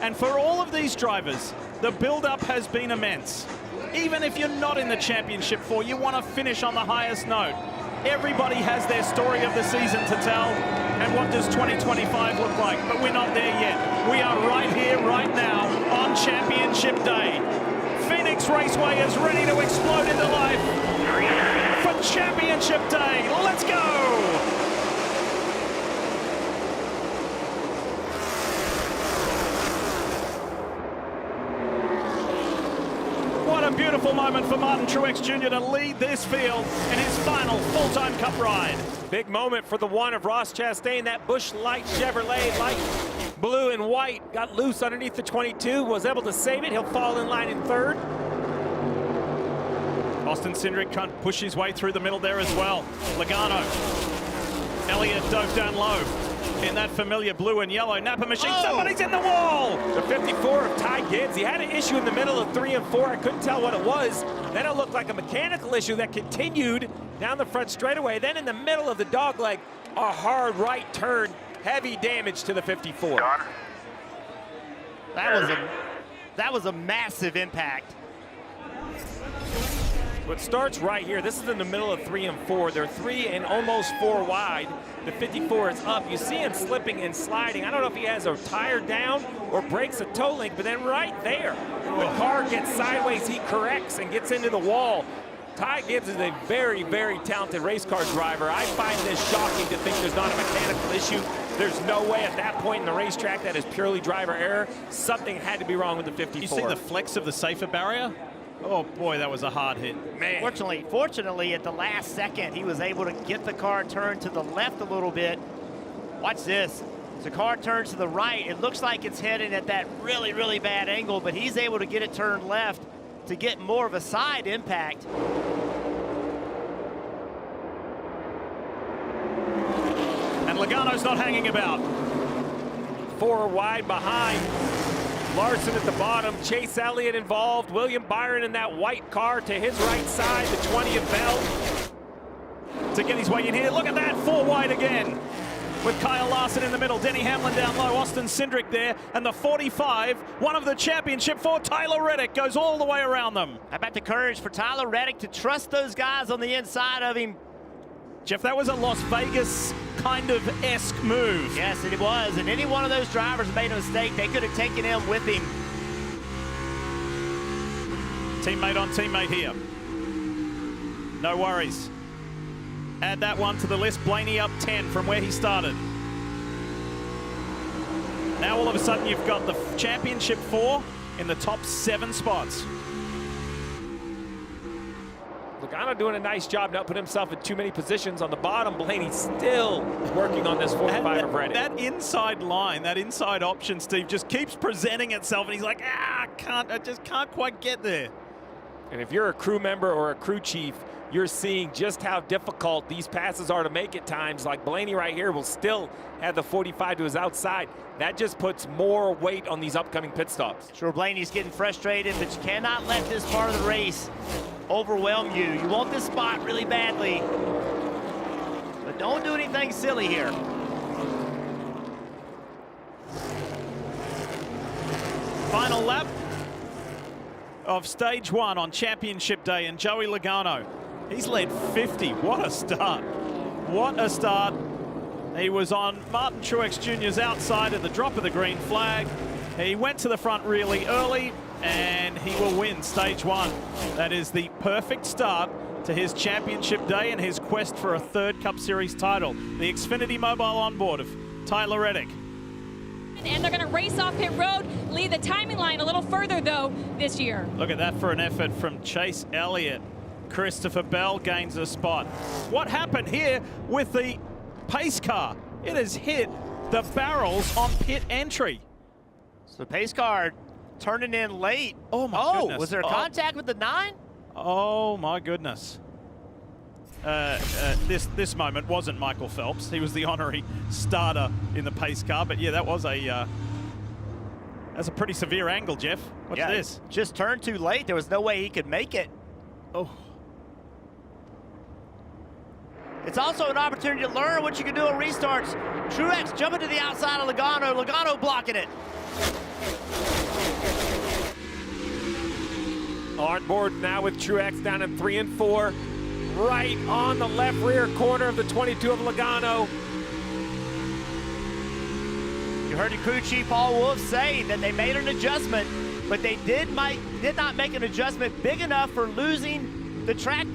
And for all of these drivers, the build-up has been immense. Even if you're not in the championship 4, you want to finish on the highest note. Everybody has their story of the season to tell. And what does 2025 look like? But we're not there yet. We are right here, right now, on Championship Day. Phoenix Raceway is ready to explode into life for Championship Day. Let's go! What a beautiful moment for Martin Truex Jr. to lead this field in his final full-time Cup ride. Big moment for the one of Ross Chastain. That Busch Light Chevrolet, light blue and white, got loose underneath the 22, was able to save it. He'll fall in line in third. Austin Cindric can't push his way through the middle there as well. Logano. Elliott dove down low in that familiar blue and yellow Napa machine. Oh! Somebody's in the wall! The 54 of Ty Gibbs. He had an issue in the middle of 3 and 4. I couldn't tell what it was. Then it looked like a mechanical issue that continued down the front straightaway. Then in the middle of the dogleg, a hard right turn. Heavy damage to the 54. That was a massive impact. What starts right here, this is in the middle of 3 and 4. They're 3 and almost 4 wide. The 54 is up. You see him slipping and sliding. I don't know if he has a tire down or breaks a toe link, but then right there, the car gets sideways, he corrects and gets into the wall. Ty Gibbs is a very, very talented race car driver. I find this shocking to think there's not a mechanical issue. There's no way at that point in the racetrack that is purely driver error. Something had to be wrong with the 54. You see the flex of the safer barrier? Oh boy, that was a hard hit. Man. Fortunately, at the last second, he was able to get the car turned to the left a little bit. Watch this. As the car turns to the right, it looks like it's heading at that really, really bad angle, but he's able to get it turned left to get more of a side impact. And Logano's not hanging about. 4 wide behind. Larson at the bottom, Chase Elliott involved, William Byron in that white car to his right side, the 20 of Bell. To get his way in here, look at that, 4 wide again. With Kyle Larson in the middle, Denny Hamlin down low, Austin Cindric there, and the 45, one of the championship 4, Tyler Reddick, goes all the way around them. How about the courage for Tyler Reddick to trust those guys on the inside of him? Jeff, that was a Las Vegas kind of esque move. Yes, it was. And any one of those drivers made a mistake, they could have taken him with him. Teammate on teammate here. No worries. Add that one to the list. Blaney up 10 from where he started. Now all of a sudden you've got the championship 4 in the top 7 spots. Logano doing a nice job not putting himself in too many positions on the bottom. Blaney still working on this 45 of Reddick. That inside line, that inside option, Steve, just keeps presenting itself, and he's like, I just can't quite get there. And if you're a crew member or a crew chief, you're seeing just how difficult these passes are to make at times. Like Blaney right here will still have the 45 to his outside. That just puts more weight on these upcoming pit stops. Sure, Blaney's getting frustrated, but you cannot let this part of the race overwhelm you. You want this spot really badly, but don't do anything silly here. Final lap of stage 1 on championship day, and Joey Logano, he's led 50. What a start. What a start. He was on Martin Truex Jr.'s outside at the drop of the green flag. He went to the front really early, and he will win stage 1. That is the perfect start to his championship day and his quest for a 3rd Cup Series title. The Xfinity Mobile onboard of Tyler Reddick. And they're going to race off pit road, lead the timing line a little further, though, this year. Look at that for an effort from Chase Elliott. Christopher Bell gains a spot. What happened here with the pace car? It has hit the barrels on pit entry. So the pace car turning in late. Oh, my goodness. Was there a contact with the 9? Oh, my goodness. This moment wasn't Michael Phelps. He was the honorary starter in the pace car. But, yeah, that was that's a pretty severe angle, Jeff. What's this? Just turned too late. There was no way he could make it. Oh. It's also an opportunity to learn what you can do on restarts. Truex jumping to the outside of Logano. Logano blocking it. On board now with Truex down in 3 and 4. Right on the left rear corner of the 22 of Logano. You heard the crew chief Paul Wolf say that they made an adjustment, but they did not make an adjustment big enough for losing the track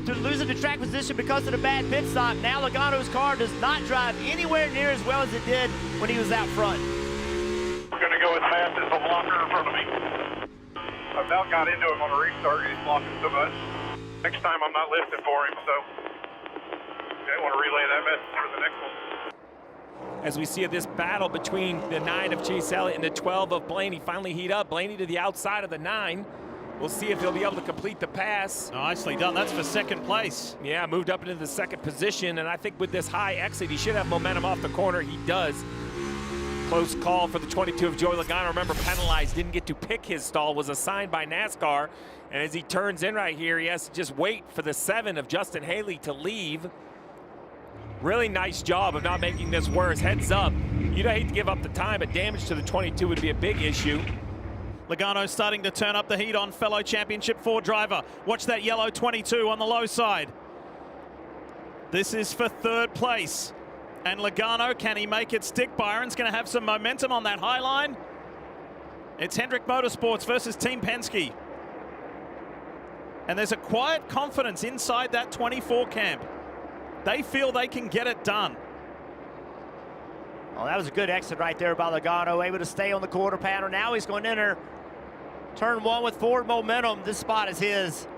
position because of the bad pit stop. Now Logano's car does not drive anywhere near as well as it did when he was out front. We're going to go as fast as the blocker in front of me. I about got into him on a restart. He's blocking so much. Next time I'm not lifting for him, so I want to relay that message for the next one. As we see this battle between the 9 of Chase Elliott and the 12 of Blaney finally heat up. Blaney to the outside of the 9. We'll see if he'll be able to complete the pass. Nicely done. That's for second place. Yeah, moved up into the second position, and I think with this high exit, he should have momentum off the corner. He does. Close call for the 22 of Joey Logano. Remember, penalized, didn't get to pick his stall, was assigned by NASCAR. And as he turns in right here, he has to just wait for the 7 of Justin Haley to leave. Really nice job of not making this worse. Heads up. You'd hate to give up the time, but damage to the 22 would be a big issue. Logano starting to turn up the heat on fellow Championship 4 driver. Watch that yellow 22 on the low side. This is for third place. And Logano, can he make it stick? Byron's going to have some momentum on that high line. It's Hendrick Motorsports versus Team Penske. And there's a quiet confidence inside that 24 camp. They feel they can get it done. Oh, that was a good exit right there by Logano, able to stay on the quarter panel. Now he's going to enter turn 1 with forward momentum. This spot is his.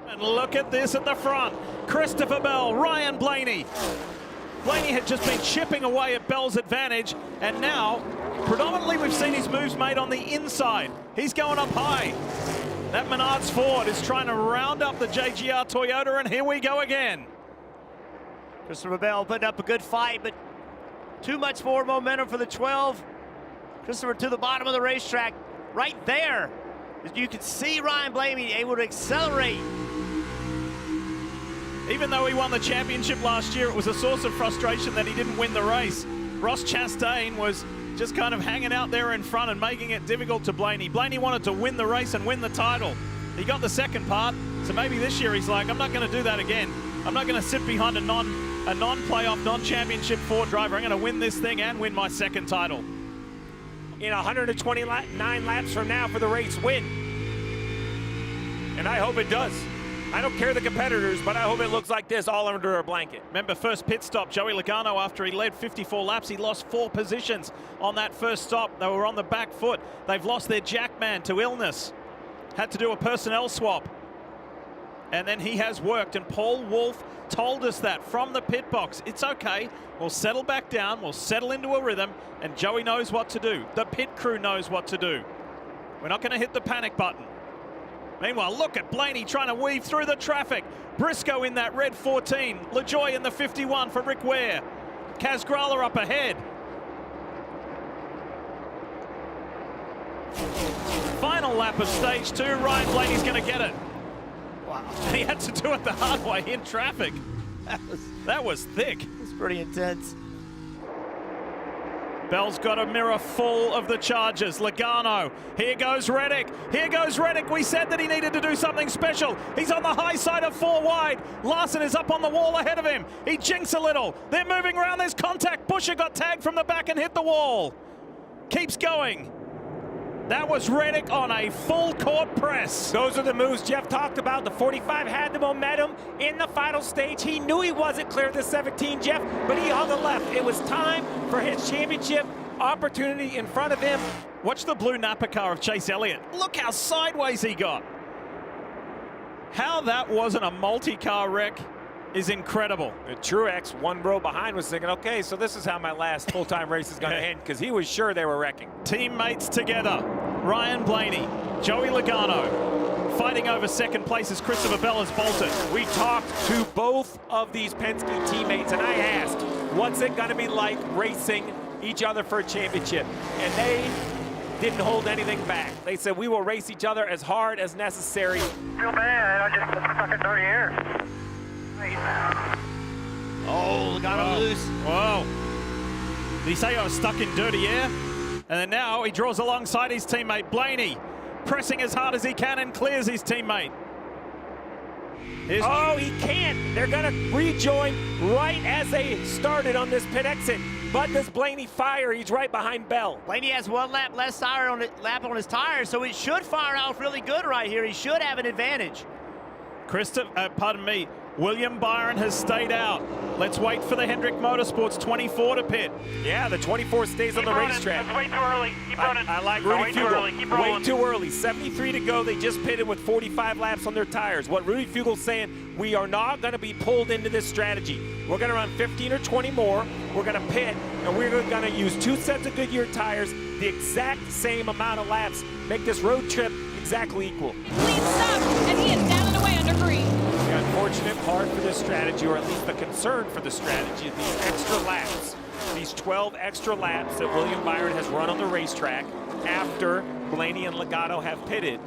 And look at this at the front. Christopher Bell, Ryan Blaney. Blaney had just been chipping away at Bell's advantage, and now, predominantly we've seen his moves made on the inside. He's going up high. That Menards Ford is trying to round up the JGR Toyota, and here we go again. Christopher Bell putting up a good fight, but too much forward momentum for the 12. Christopher to the bottom of the racetrack, right there. You can see Ryan Blaney able to accelerate. Even though he won the championship last year, it was a source of frustration that he didn't win the race. Ross Chastain was just kind of hanging out there in front and making it difficult to Blaney. Blaney wanted to win the race and win the title. He got the second part, so maybe this year he's like, I'm not going to do that again. I'm not going to sit behind a non-playoff, non-championship 4 driver. I'm going to win this thing and win my second title. In 129 laps from now for the race win. And I hope it does. I don't care the competitors, but I hope it looks like this all under a blanket. Remember, first pit stop, Joey Logano, after he led 54 laps, he lost 4 positions on that first stop. They were on the back foot. They've lost their jackman to illness. Had to do a personnel swap. And then he has worked, and Paul Wolf told us that from the pit box. It's okay, we'll settle back down, we'll settle into a rhythm, and Joey knows what to do. The pit crew knows what to do. We're not going to hit the panic button. Meanwhile, look at Blaney trying to weave through the traffic. Briscoe in that red 14. LaJoy in the 51 for Rick Ware. Kaz Grala up ahead. Final lap of stage 2. Ryan Blaney's going to get it. Wow. And he had to do it the hard way in traffic. That was thick. It's pretty intense. Bell's got a mirror full of the Chargers. Logano. Here goes Reddick. Here goes Reddick. We said that he needed to do something special. He's on the high side of 4 wide. Larson is up on the wall ahead of him. He jinks a little. They're moving around. There's contact. Busher got tagged from the back and hit the wall. Keeps going. That was Reddick on a full court press. Those are the moves Jeff talked about. The 45 had the momentum in the final stage. He knew he wasn't clear of the 17, Jeff, but he hung the left. It was time for his championship opportunity in front of him. Watch the blue Napa car of Chase Elliott. Look how sideways he got. How that wasn't a multi-car wreck is incredible. And Truex, 1 row behind, was thinking, okay, so this is how my last full-time race is going to end, because he was sure they were wrecking. Teammates together. Ryan Blaney, Joey Logano, fighting over second place as Christopher Bell has bolted. We talked to both of these Penske teammates, and I asked, what's it going to be like racing each other for a championship? And they didn't hold anything back. They said, we will race each other as hard as necessary. Feel bad. I just stuck in dirty air. Oh, Logano loose. Whoa. Did he say I was stuck in dirty air? And then now he draws alongside his teammate Blaney. pressing as hard as he can and clears his teammate. Oh, he can't. They're going to rejoin right as they started on this pit exit. But does Blaney fire? He's right behind Bell. Blaney has one lap less lap on his tires, so it should fire off really good right here. He should have an advantage. William Byron has stayed out. Let's wait for the Hendrick Motorsports 24 to pit. Yeah, the 24 stays on the racetrack. That's way too early. Keep running. I like Way Rudy too Fugle. early. Keep rolling. Way too early. 73 to go. They just pitted with 45 laps on their tires. What Rudy Fugle's saying, we are not going to be pulled into this strategy. We're going to run 15 or 20 more. We're going to pit, and we're going to use 2 sets of Goodyear tires, the exact same amount of laps, make this road trip exactly equal. Lead stop, and he is down and away under green. The unfortunate part for this strategy, or at least the concern for the strategy, is these extra laps. These 12 extra laps that William Byron has run on the racetrack after Blaney and Logano have pitted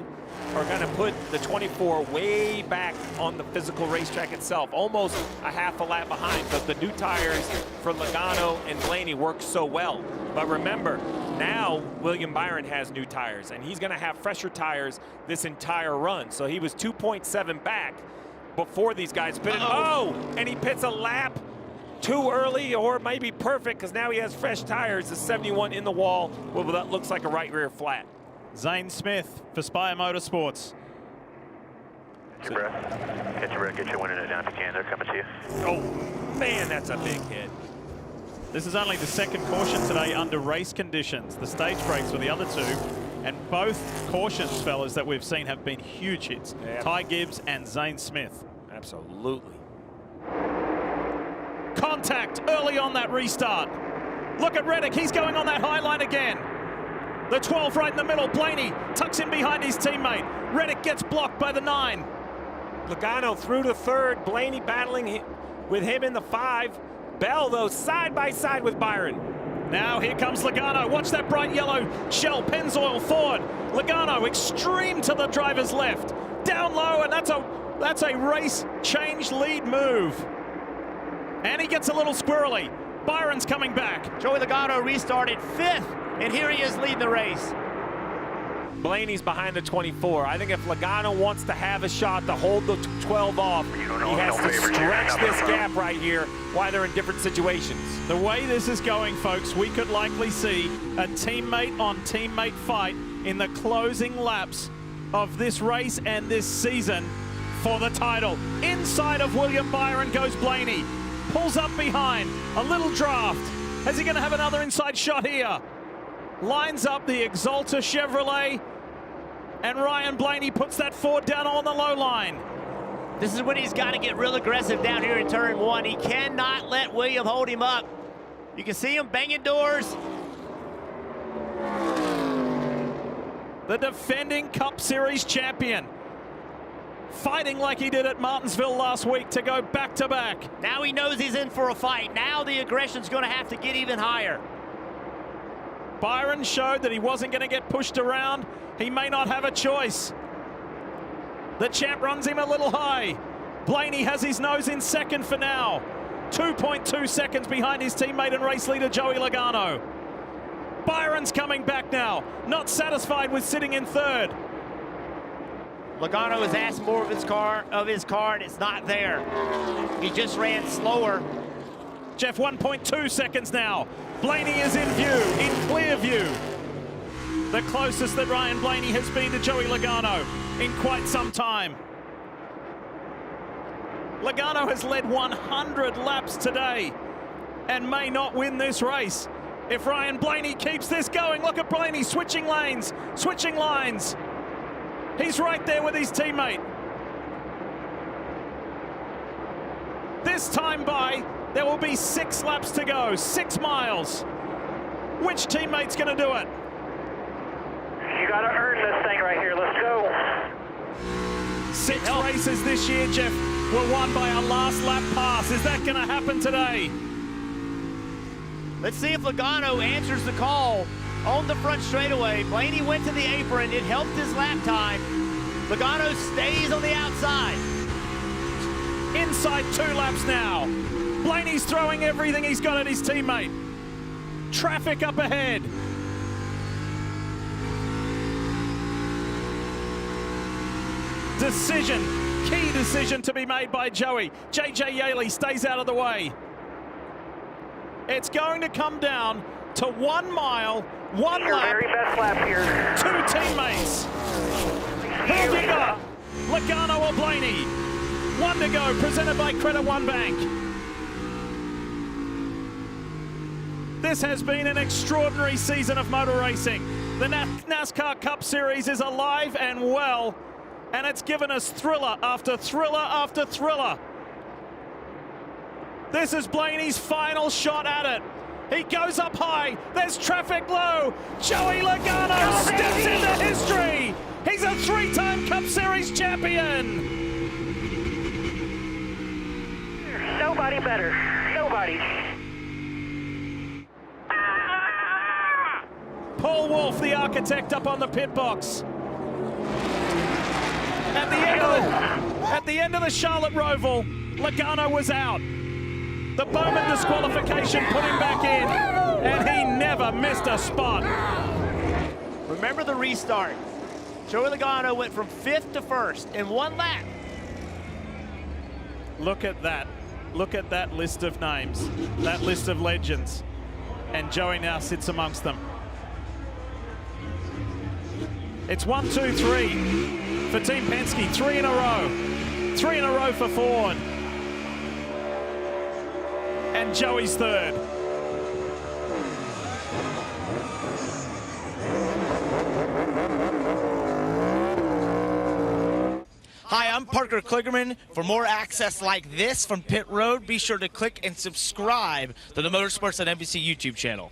are going to put the 24 way back on the physical racetrack itself, almost a half a lap behind, because the new tires for Logano and Blaney work so well. But remember, now William Byron has new tires, and he's going to have fresher tires this entire run. So he was 2.7 back before these guys pitted. Oh, and he pits a lap too early, or maybe perfect, because now he has fresh tires. The 71 in the wall. Well, that looks like a right rear flat. Zane Smith for Spire Motorsports. Catch your breath. Catch your breath. Get your wind in it down if you can. They're coming to you. Oh, man, that's a big hit. This is only the second caution today under race conditions. The stage breaks were the other 2. And both cautions, fellas, that we've seen have been huge hits. Yeah. Ty Gibbs and Zane Smith. Absolutely. Contact early on that restart. Look at Reddick. He's going on that high line again. The 12 right in the middle. Blaney tucks in behind his teammate. Reddick gets blocked by the 9. Logano through to 3rd. Blaney battling with him in the 5. Bell, though, side by side with Byron. Now here comes Logano. Watch that bright yellow Shell Pennzoil forward. Logano extreme to the driver's left. Down low, and that's a race change lead move. And he gets a little squirrely. Byron's coming back. Joey Logano restarted 5th, and here he is leading the race. Blaney's behind the 24. I think if Logano wants to have a shot to hold the 12 off, he has to stretch this gap right here while they're in different situations. The way this is going, folks, we could likely see a teammate on teammate fight in the closing laps of this race and this season for the title. Inside of William Byron goes Blaney. Pulls up behind, a little draft. Is he going to have another inside shot here? Lines up the Exalta Chevrolet, and Ryan Blaney puts that Ford down on the low line. This is when he's got to get real aggressive down here in turn 1. He cannot let William hold him up. You can see him banging doors. The defending Cup Series champion, fighting like he did at Martinsville last week to go back-to-back. Now he knows he's in for a fight. Now the aggression's going to have to get even higher. Byron showed that he wasn't going to get pushed around. He may not have a choice. The champ runs him a little high. Blaney has his nose in 2nd for now. 2.2 seconds behind his teammate and race leader Joey Logano. Byron's coming back now, not satisfied with sitting in 3rd. Logano has asked more of his car, and it's not there. He just ran slower. Jeff, 1.2 seconds now. Blaney is in view, in clear view. The closest that Ryan Blaney has been to Joey Logano in quite some time. Logano has led 100 laps today and may not win this race. If Ryan Blaney keeps this going, look at Blaney switching lanes, switching lines. He's right there with his teammate. This time by, there will be 6 laps to go, 6 miles. Which teammate's going to do it? You got to earn this thing right here. Let's go. 6 races this year, Jeff, were won by a last lap pass. Is that going to happen today? Let's see if Logano answers the call on the front straightaway. Blaney went to the apron. It helped his lap time. Logano stays on the outside. Inside 2 laps now. Blaney's throwing everything he's got at his teammate. Traffic up ahead. decision, key decision to be made by Joey. JJ Yaley stays out of the way. It's going to come down to 1 mile, 1 Your lap, very best lap here. 2 teammates. Who you got? Logano or Blaney? 1 to go, presented by Credit One Bank. This has been an extraordinary season of motor racing. The NASCAR Cup Series is alive and well, and it's given us thriller after thriller after thriller. This is Blaney's final shot at it. He goes up high. There's traffic low. Joey Logano steps into history. He's a 3-time Cup Series champion. Nobody better. Nobody. Paul Wolfe, the architect, up on the pit box. At the end of the Charlotte Roval, Logano was out. The Bowman disqualification put him back in, and he never missed a spot. Remember the restart. Joey Logano went from 5th to 1st in 1 lap. Look at that. Look at that list of names, that list of legends. And Joey now sits amongst them. It's 1, 2, 3 for Team Penske, 3 in a row. 3 in a row for Ford. And Joey's 3rd. Hi, I'm Parker Kligerman. For more access like this from Pit Road, be sure to click and subscribe to the Motorsports on NBC YouTube channel.